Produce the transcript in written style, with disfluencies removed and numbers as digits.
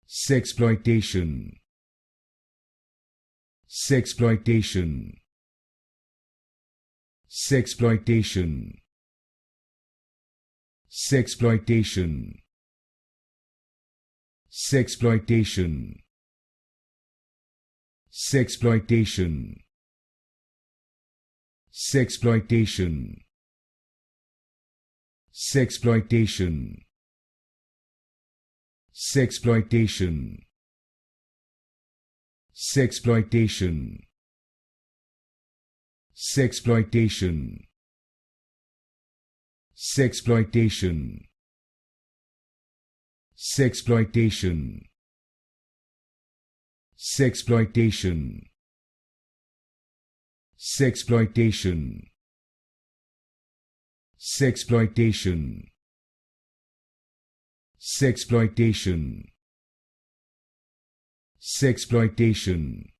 Sexploitation. Sexploitation. Sexploitation. Sexploitation. Sexploitation. Sexploitation. Sexploitation. Sexploitation. Sexploitation. Sexploitation. Sexploitation. Sexploitation. Sexploitation. Sexploitation. Sexploitation. Sexploitation. Sexploitation. Sexploitation.